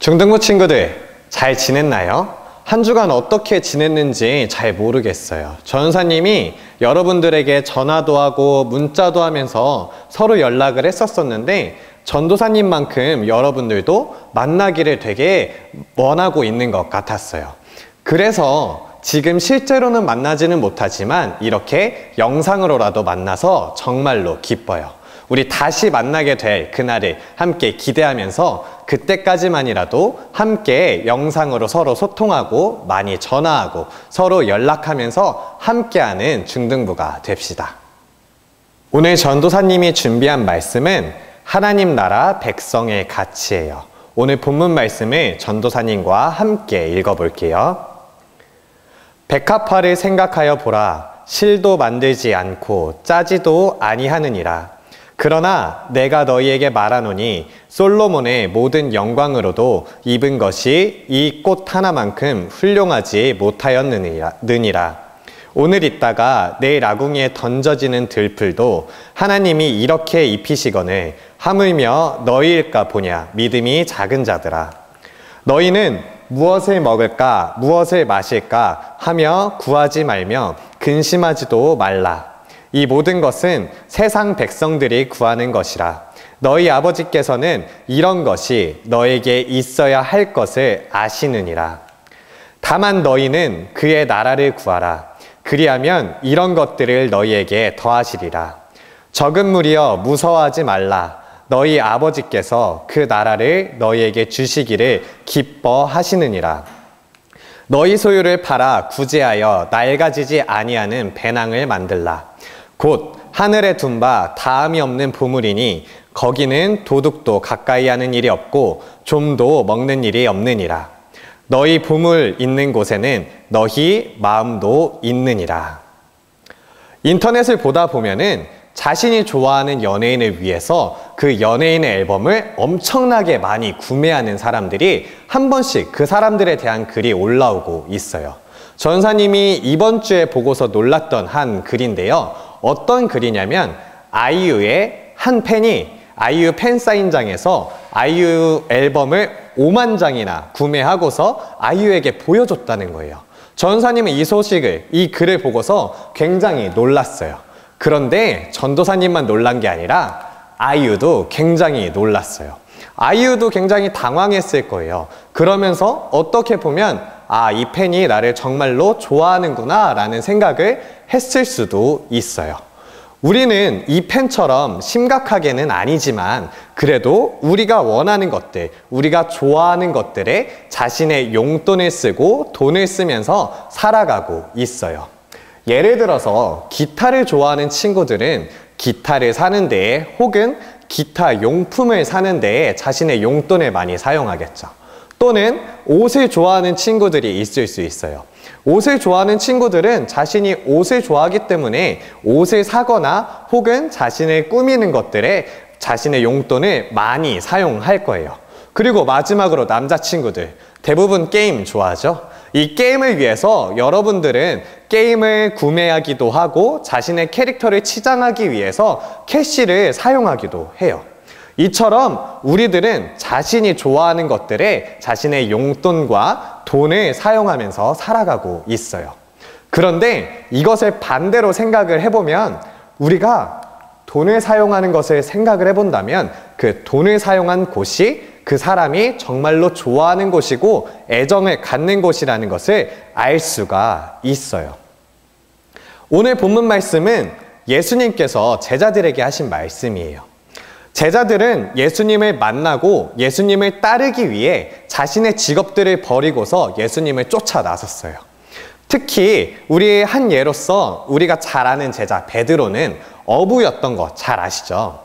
중등부 친구들 잘 지냈나요? 한 주간 어떻게 지냈는지 잘 모르겠어요. 전사님이 여러분들에게 전화도 하고 문자도 하면서 서로 연락을 했었는데 전도사님만큼 여러분들도 만나기를 되게 원하고 있는 것 같았어요. 그래서 지금 실제로는 만나지는 못하지만 이렇게 영상으로라도 만나서 정말로 기뻐요. 우리 다시 만나게 될 그날을 함께 기대하면서 그때까지만이라도 함께 영상으로 서로 소통하고 많이 전화하고 서로 연락하면서 함께하는 중등부가 됩시다. 오늘 전도사님이 준비한 말씀은 하나님 나라 백성의 가치예요. 오늘 본문 말씀을 전도사님과 함께 읽어볼게요. 백합화를 생각하여 보라. 실도 만들지 않고 짜지도 아니하느니라. 그러나 내가 너희에게 말하노니 솔로몬의 모든 영광으로도 입은 것이 이 꽃 하나만큼 훌륭하지 못하였느니라. 오늘 있다가 내일 아궁이에 던져지는 들풀도 하나님이 이렇게 입히시거늘 하물며 너희일까 보냐. 믿음이 작은 자들아. 너희는 무엇을 먹을까 무엇을 마실까 하며 구하지 말며 근심하지도 말라. 이 모든 것은 세상 백성들이 구하는 것이라. 너희 아버지께서는 이런 것이 너에게 있어야 할 것을 아시느니라. 다만 너희는 그의 나라를 구하라. 그리하면 이런 것들을 너희에게 더하시리라. 적은 무리여 무서워하지 말라. 너희 아버지께서 그 나라를 너희에게 주시기를 기뻐하시느니라. 너희 소유를 팔아 구제하여 낡아지지 아니하는 배낭을 만들라. 곧 하늘에 둔 바 다함이 없는 보물이니 거기는 도둑도 가까이 하는 일이 없고 좀도 먹는 일이 없느니라. 너희 보물 있는 곳에는 너희 마음도 있느니라. 인터넷을 보다 보면은 자신이 좋아하는 연예인을 위해서 그 연예인의 앨범을 엄청나게 많이 구매하는 사람들이 한 번씩 그 사람들에 대한 글이 올라오고 있어요. 전사님이 이번 주에 보고서 놀랐던 한 글인데요. 어떤 글이냐면 아이유의 한 팬이 아이유 팬사인장에서 아이유 앨범을 5만 장이나 구매하고서 아이유에게 보여줬다는 거예요. 전사님은 이 글을 보고서 굉장히 놀랐어요. 그런데 전도사님만 놀란 게 아니라 아이유도 굉장히 놀랐어요. 아이유도 굉장히 당황했을 거예요. 그러면서 어떻게 보면 이 팬이 나를 정말로 좋아하는구나 라는 생각을 했을 수도 있어요. 우리는 이 팬처럼 심각하게는 아니지만 그래도 우리가 원하는 것들, 우리가 좋아하는 것들에 자신의 용돈을 쓰고 돈을 쓰면서 살아가고 있어요. 예를 들어서 기타를 좋아하는 친구들은 기타를 사는 데에 혹은 기타 용품을 사는 데에 자신의 용돈을 많이 사용하겠죠. 또는 옷을 좋아하는 친구들이 있을 수 있어요. 옷을 좋아하는 친구들은 자신이 옷을 좋아하기 때문에 옷을 사거나 혹은 자신을 꾸미는 것들에 자신의 용돈을 많이 사용할 거예요. 그리고 마지막으로 남자친구들, 대부분 게임 좋아하죠? 이 게임을 위해서 여러분들은 게임을 구매하기도 하고 자신의 캐릭터를 치장하기 위해서 캐시를 사용하기도 해요. 이처럼 우리들은 자신이 좋아하는 것들에 자신의 용돈과 돈을 사용하면서 살아가고 있어요. 그런데 이것을 반대로 생각을 해보면 우리가 돈을 사용하는 것을 생각을 해본다면 그 돈을 사용한 곳이 그 사람이 정말로 좋아하는 곳이고 애정을 갖는 곳이라는 것을 알 수가 있어요. 오늘 본문 말씀은 예수님께서 제자들에게 하신 말씀이에요. 제자들은 예수님을 만나고 예수님을 따르기 위해 자신의 직업들을 버리고서 예수님을 쫓아 나섰어요. 특히 우리의 한 예로서 우리가 잘 아는 제자 베드로는 어부였던 거 잘 아시죠?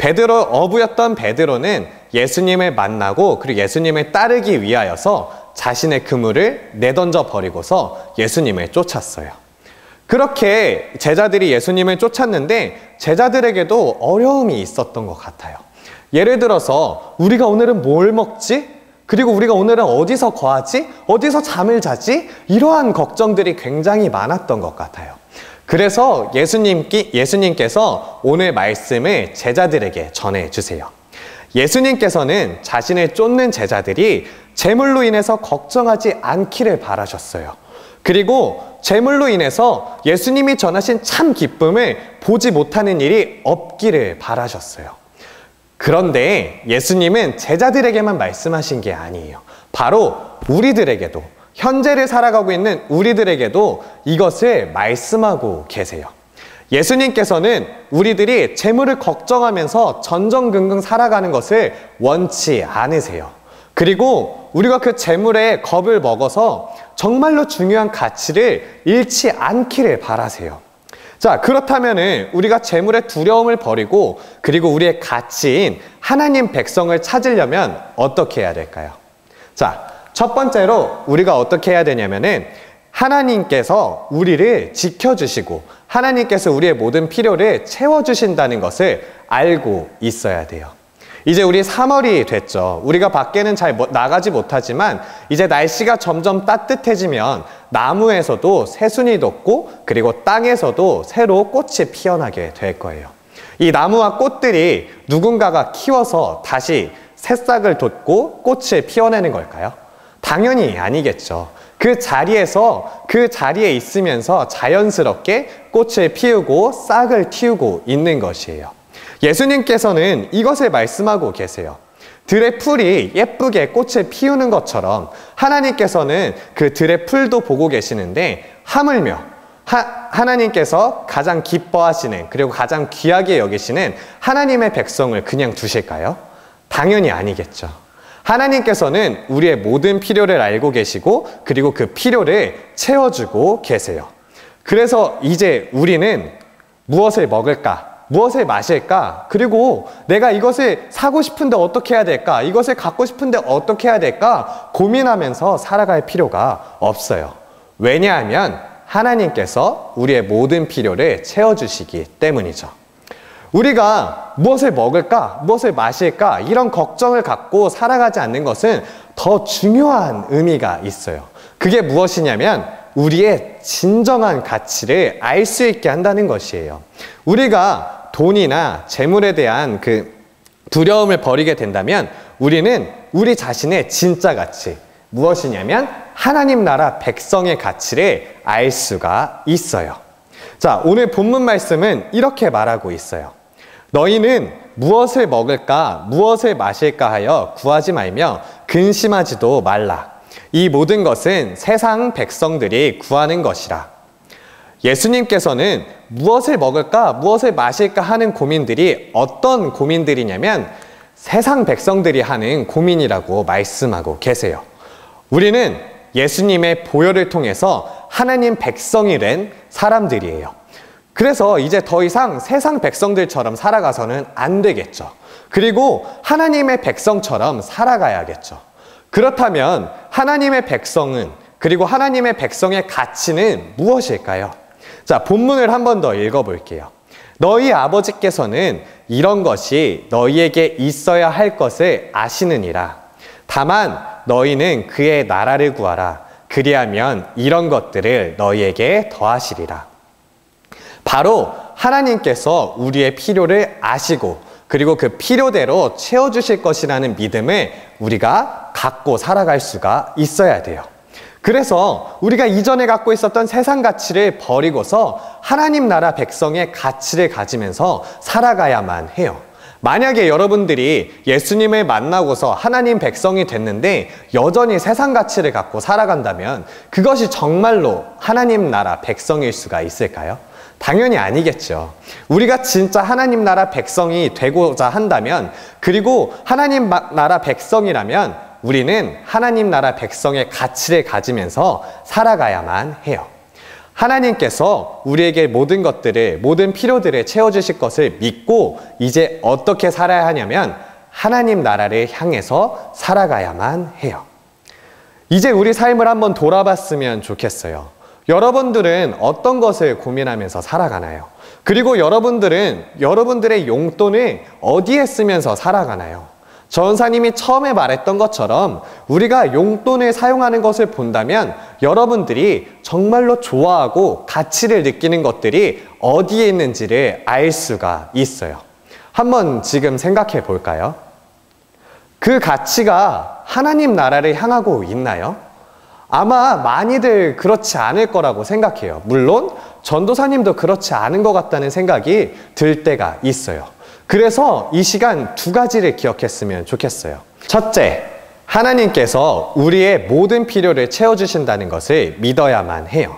어부였던 베드로는 예수님을 만나고 그리고 예수님을 따르기 위하여서 자신의 그물을 내던져 버리고서 예수님을 쫓았어요. 그렇게 제자들이 예수님을 쫓았는데 제자들에게도 어려움이 있었던 것 같아요. 예를 들어서 우리가 오늘은 뭘 먹지? 그리고 우리가 오늘은 어디서 거하지? 어디서 잠을 자지? 이러한 걱정들이 굉장히 많았던 것 같아요. 그래서 예수님께서 오늘 말씀을 제자들에게 전해주세요. 예수님께서는 자신을 쫓는 제자들이 재물로 인해서 걱정하지 않기를 바라셨어요. 그리고 재물로 인해서 예수님이 전하신 참 기쁨을 보지 못하는 일이 없기를 바라셨어요. 그런데 예수님은 제자들에게만 말씀하신 게 아니에요. 바로 우리들에게도, 현재를 살아가고 있는 우리들에게도 이것을 말씀하고 계세요. 예수님께서는 우리들이 재물을 걱정하면서 전전긍긍 살아가는 것을 원치 않으세요. 그리고 우리가 그 재물에 겁을 먹어서 정말로 중요한 가치를 잃지 않기를 바라세요. 자, 그렇다면 우리가 재물의 두려움을 버리고 그리고 우리의 가치인 하나님 백성을 찾으려면 어떻게 해야 될까요? 자, 첫 번째로 우리가 어떻게 해야 되냐면은 하나님께서 우리를 지켜주시고 하나님께서 우리의 모든 필요를 채워주신다는 것을 알고 있어야 돼요. 이제 우리 3월이 됐죠. 우리가 밖에는 잘 나가지 못하지만 이제 날씨가 점점 따뜻해지면 나무에서도 새순이 돋고 그리고 땅에서도 새로 꽃이 피어나게 될 거예요. 이 나무와 꽃들이 누군가가 키워서 다시 새싹을 돋고 꽃을 피워내는 걸까요? 당연히 아니겠죠. 그 자리에 있으면서 자연스럽게 꽃을 피우고 싹을 틔우고 있는 것이에요. 예수님께서는 이것을 말씀하고 계세요. 들의 풀이 예쁘게 꽃을 피우는 것처럼 하나님께서는 그 들의 풀도 보고 계시는데 하물며 하나님께서 가장 기뻐하시는 그리고 가장 귀하게 여기시는 하나님의 백성을 그냥 두실까요? 당연히 아니겠죠. 하나님께서는 우리의 모든 필요를 알고 계시고 그리고 그 필요를 채워주고 계세요. 그래서 이제 우리는 무엇을 먹을까? 무엇을 마실까? 그리고 내가 이것을 사고 싶은데 어떻게 해야 될까? 이것을 갖고 싶은데 어떻게 해야 될까? 고민하면서 살아갈 필요가 없어요. 왜냐하면 하나님께서 우리의 모든 필요를 채워주시기 때문이죠. 우리가 무엇을 먹을까? 무엇을 마실까? 이런 걱정을 갖고 살아가지 않는 것은 더 중요한 의미가 있어요. 그게 무엇이냐면 우리의 진정한 가치를 알 수 있게 한다는 것이에요. 우리가 돈이나 재물에 대한 그 두려움을 버리게 된다면 우리는 우리 자신의 진짜 가치, 무엇이냐면 하나님 나라 백성의 가치를 알 수가 있어요. 자, 오늘 본문 말씀은 이렇게 말하고 있어요. 너희는 무엇을 먹을까, 무엇을 마실까 하여 구하지 말며 근심하지도 말라. 이 모든 것은 세상 백성들이 구하는 것이라. 예수님께서는 무엇을 먹을까, 무엇을 마실까 하는 고민들이 어떤 고민들이냐면 세상 백성들이 하는 고민이라고 말씀하고 계세요. 우리는 예수님의 보혈을 통해서 하나님 백성이 된 사람들이에요. 그래서 이제 더 이상 세상 백성들처럼 살아가서는 안 되겠죠. 그리고 하나님의 백성처럼 살아가야겠죠. 그렇다면 하나님의 백성은, 그리고 하나님의 백성의 가치는 무엇일까요? 자, 본문을 한 번 더 읽어볼게요. 너희 아버지께서는 이런 것이 너희에게 있어야 할 것을 아시느니라. 다만 너희는 그의 나라를 구하라. 그리하면 이런 것들을 너희에게 더하시리라. 바로 하나님께서 우리의 필요를 아시고 그리고 그 필요대로 채워주실 것이라는 믿음을 우리가 갖고 살아갈 수가 있어야 돼요. 그래서 우리가 이전에 갖고 있었던 세상 가치를 버리고서 하나님 나라 백성의 가치를 가지면서 살아가야만 해요. 만약에 여러분들이 예수님을 만나고서 하나님 백성이 됐는데 여전히 세상 가치를 갖고 살아간다면 그것이 정말로 하나님 나라 백성일 수가 있을까요? 당연히 아니겠죠. 우리가 진짜 하나님 나라 백성이 되고자 한다면, 그리고 하나님 나라 백성이라면 우리는 하나님 나라 백성의 가치를 가지면서 살아가야만 해요. 하나님께서 우리에게 모든 것들을, 모든 필요들을 채워주실 것을 믿고 이제 어떻게 살아야 하냐면 하나님 나라를 향해서 살아가야만 해요. 이제 우리 삶을 한번 돌아봤으면 좋겠어요. 여러분들은 어떤 것을 고민하면서 살아가나요? 그리고 여러분들은 여러분들의 용돈을 어디에 쓰면서 살아가나요? 전사님이 처음에 말했던 것처럼 우리가 용돈을 사용하는 것을 본다면 여러분들이 정말로 좋아하고 가치를 느끼는 것들이 어디에 있는지를 알 수가 있어요. 한번 지금 생각해 볼까요? 그 가치가 하나님 나라를 향하고 있나요? 아마 많이들 그렇지 않을 거라고 생각해요. 물론 전도사님도 그렇지 않은 것 같다는 생각이 들 때가 있어요. 그래서 이 시간 두 가지를 기억했으면 좋겠어요. 첫째, 하나님께서 우리의 모든 필요를 채워주신다는 것을 믿어야만 해요.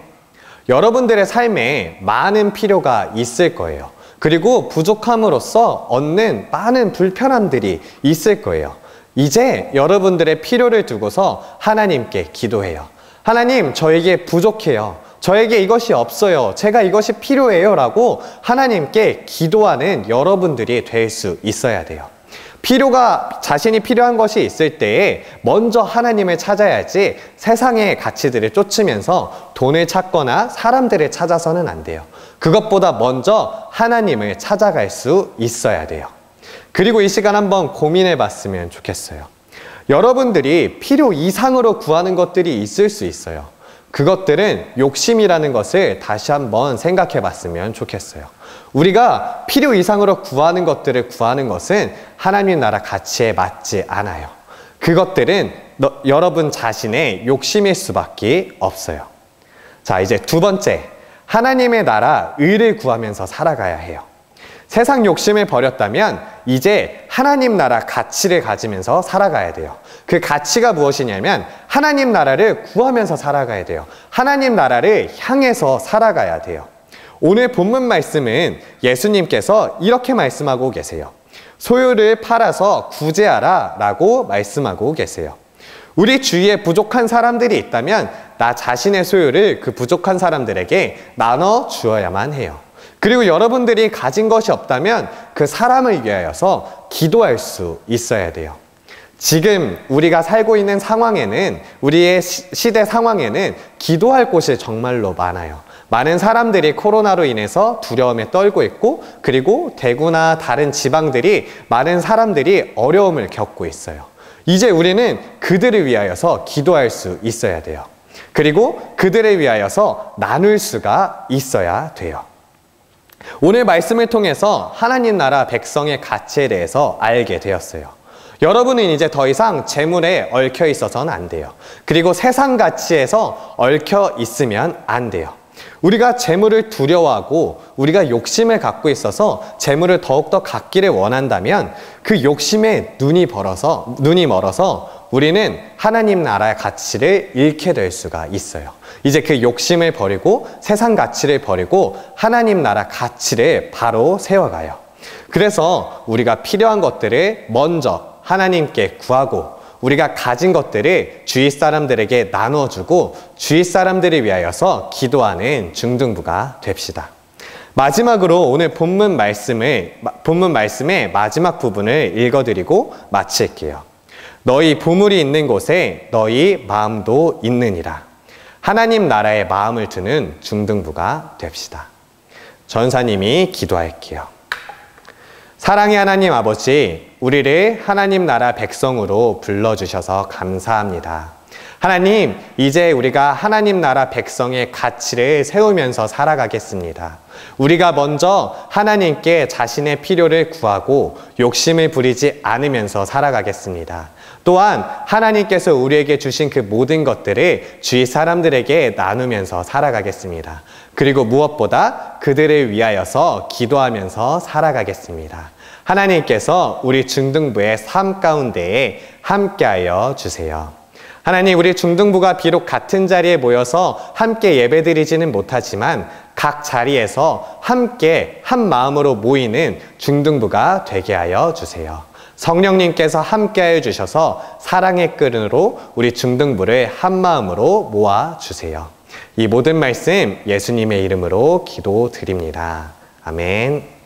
여러분들의 삶에 많은 필요가 있을 거예요. 그리고 부족함으로써 얻는 많은 불편함들이 있을 거예요. 이제 여러분들의 필요를 두고서 하나님께 기도해요. 하나님, 저에게 부족해요. 저에게 이것이 없어요. 제가 이것이 필요해요. 라고 하나님께 기도하는 여러분들이 될 수 있어야 돼요. 자신이 필요한 것이 있을 때에 먼저 하나님을 찾아야지 세상의 가치들을 쫓으면서 돈을 찾거나 사람들을 찾아서는 안 돼요. 그것보다 먼저 하나님을 찾아갈 수 있어야 돼요. 그리고 이 시간 한번 고민해 봤으면 좋겠어요. 여러분들이 필요 이상으로 구하는 것들이 있을 수 있어요. 그것들은 욕심이라는 것을 다시 한번 생각해 봤으면 좋겠어요. 우리가 필요 이상으로 구하는 것들을 구하는 것은 하나님 나라 가치에 맞지 않아요. 그것들은 여러분 자신의 욕심일 수밖에 없어요. 자, 이제 두 번째, 하나님의 나라 의를 구하면서 살아가야 해요. 세상 욕심을 버렸다면 이제 하나님 나라 가치를 가지면서 살아가야 돼요. 그 가치가 무엇이냐면 하나님 나라를 구하면서 살아가야 돼요. 하나님 나라를 향해서 살아가야 돼요. 오늘 본문 말씀은 예수님께서 이렇게 말씀하고 계세요. 소유를 팔아서 구제하라 라고 말씀하고 계세요. 우리 주위에 부족한 사람들이 있다면 나 자신의 소유를 그 부족한 사람들에게 나눠 주어야만 해요. 그리고 여러분들이 가진 것이 없다면 그 사람을 위하여서 기도할 수 있어야 돼요. 지금 우리가 살고 있는 상황에는, 우리의 시대 상황에는 기도할 곳이 정말로 많아요. 많은 사람들이 코로나로 인해서 두려움에 떨고 있고, 그리고 대구나 다른 지방들이 많은 사람들이 어려움을 겪고 있어요. 이제 우리는 그들을 위하여서 기도할 수 있어야 돼요. 그리고 그들을 위하여서 나눌 수가 있어야 돼요. 오늘 말씀을 통해서 하나님 나라 백성의 가치에 대해서 알게 되었어요. 여러분은 이제 더 이상 재물에 얽혀 있어서는 안 돼요. 그리고 세상 가치에서 얽혀 있으면 안 돼요. 우리가 재물을 두려워하고 우리가 욕심을 갖고 있어서 재물을 더욱더 갖기를 원한다면 그 욕심에 눈이 멀어서 우리는 하나님 나라의 가치를 잃게 될 수가 있어요. 이제 그 욕심을 버리고 세상 가치를 버리고 하나님 나라 가치를 바로 세워가요. 그래서 우리가 필요한 것들을 먼저 하나님께 구하고 우리가 가진 것들을 주위 사람들에게 나눠주고 주위 사람들을 위하여서 기도하는 중등부가 됩시다. 마지막으로 오늘 본문 말씀의 마지막 부분을 읽어드리고 마칠게요. 너희 보물이 있는 곳에 너희 마음도 있느니라. 하나님 나라에 마음을 두는 중등부가 됩시다. 전사님이 기도할게요. 사랑의 하나님 아버지, 우리를 하나님 나라 백성으로 불러주셔서 감사합니다. 하나님, 이제 우리가 하나님 나라 백성의 가치를 세우면서 살아가겠습니다. 우리가 먼저 하나님께 자신의 필요를 구하고 욕심을 부리지 않으면서 살아가겠습니다. 또한 하나님께서 우리에게 주신 그 모든 것들을 주위 사람들에게 나누면서 살아가겠습니다. 그리고 무엇보다 그들을 위하여서 기도하면서 살아가겠습니다. 하나님께서 우리 중등부의 삶 가운데에 함께하여 주세요. 하나님, 우리 중등부가 비록 같은 자리에 모여서 함께 예배드리지는 못하지만 각 자리에서 함께 한 마음으로 모이는 중등부가 되게 하여 주세요. 성령님께서 함께하여 주셔서 사랑의 끈으로 우리 중등부를 한 마음으로 모아주세요. 이 모든 말씀 예수님의 이름으로 기도드립니다. 아멘.